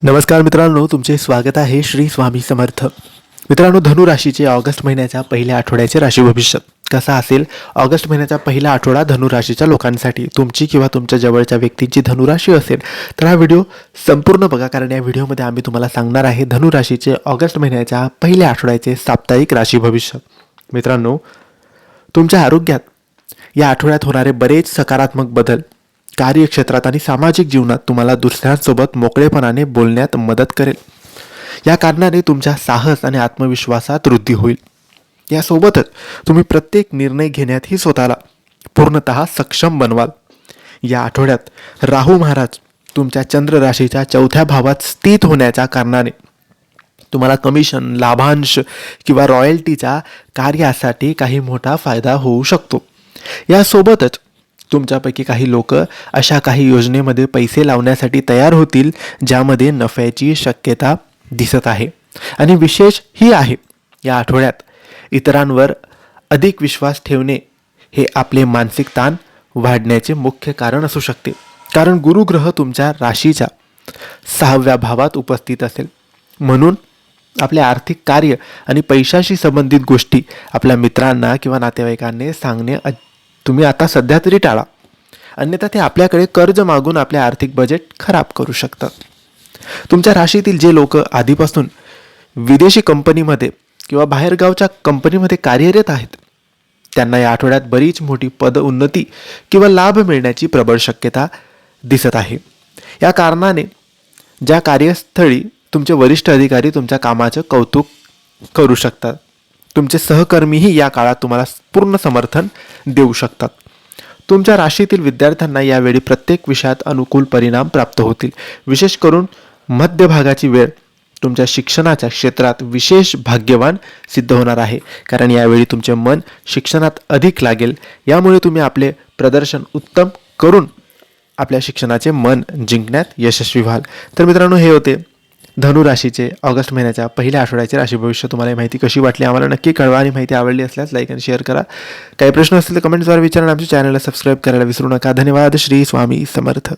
नमस्कार मित्रांनो, तुमचे स्वागत आहे श्री स्वामी समर्थ. मित्रांनो, धनु राशीचे ऑगस्ट महिन्याच्या पहिल्या आठवड्याचे राशी भविष्य कसा असेल? ऑगस्ट महिन्याचा पहिला आठवडा धनु राशीच्या लोकांसाठी, तुमची किंवा तुमच्या जवळच्या व्यक्तींची धनु राशी असेल तर हा व्हिडिओ संपूर्ण बघा, कारण या व्हिडिओमध्ये आम्ही तुम्हाला सांगणार आहे धनु राशीचे ऑगस्ट महिन्याच्या पहिल्या आठवड्याचे साप्ताहिक राशी भविष्य. मित्रांनो, तुमच्या आरोग्यात या आठवड्यात होणारे बरेच सकारात्मक बदल कार्यक्षेत्रात आणि सामाजिक जीवनात तुम्हाला दुसऱ्यांसोबत मोकळेपणाने बोलण्यात मदत करेल. या कारणाने तुमच्या साहस आणि आत्मविश्वासात वृद्धी होईल. यासोबतच तुम्ही प्रत्येक निर्णय घेण्यातही स्वतःला पूर्णतः सक्षम बनवाल. या आठवड्यात राहू महाराज तुमच्या चंद्र राशीच्या 4थ्या भावात स्थित होण्याच्या कारणाने तुम्हाला कमिशन, लाभांश किंवा रॉयल्टीच्या कार्यासाठी काही मोठा फायदा होऊ शकतो. यासोबतच तुमच्यापैकी काही लोक अशा काही योजनेमध्ये पैसे लावण्यासाठी तयार होतील ज्यामध्ये नफ्याची शक्यता दिसत आहे. आणि विशेष ही आहे, या आठवड्यात इतरांवर अधिक विश्वास ठेवणे हे आपले मानसिक ताण वाढण्याचे मुख्य कारण असू शकते, कारण गुरुग्रह तुमच्या राशीच्या 6व्या भावात उपस्थित असेल. म्हणून आपल्या आर्थिक कार्य आणि पैशाशी संबंधित गोष्टी आपल्या मित्रांना किंवा नातेवाईकांना सांगणे तुम्ही आता सध्या तरी टाळा, अन्यथा ते आपल्याकडे कर्ज मागून आपले आर्थिक बजेट खराब करू शकतात. तुमच्या राशीतील जे लोक आधीपासून विदेशी कंपनीमध्ये किंवा बाहेरगावच्या कंपनीमध्ये कार्यरत आहेत त्यांना या आठवड्यात बरीच मोठी पद उन्नती किंवा लाभ मिळण्याची प्रबळ शक्यता दिसत आहे. या कारणाने ज्या कार्यस्थळी तुमचे वरिष्ठ अधिकारी तुमच्या कामाचं कौतुक करू शकतात, तुमचे सहकर्मीही या काळात तुम्हाला पूर्ण समर्थन देऊ शकतात. तुमच्या राशीतील विद्यार्थ्यांना यावेळी प्रत्येक विषयात अनुकूल परिणाम प्राप्त होतील. विशेष करून मध्यभागाची वेळ तुमच्या शिक्षणाच्या क्षेत्रात विशेष भाग्यवान सिद्ध होणार आहे, कारण यावेळी तुमचे मन शिक्षणात अधिक लागेल. यामुळे तुम्ही आपले प्रदर्शन उत्तम करून आपल्या शिक्षणाचे मन जिंकण्यात यशस्वी व्हाल. तर मित्रांनो, हे होते धनु राशीचे ऑगस्ट महिन्याच्या पहिल्या आठवड्याचे राशी भविष्य. तुम्हाला माहिती कशी वाटली आम्हाला नक्की कळवा, आणि माहिती आवडली असल्यास लाईक आणि शेअर करा. काही प्रश्न असतील तर कमेंट्सद्वारे विचारा. आमच्या चॅनलला सबस्क्राईब करायला विसरू नका. धन्यवाद. श्री स्वामी समर्थ.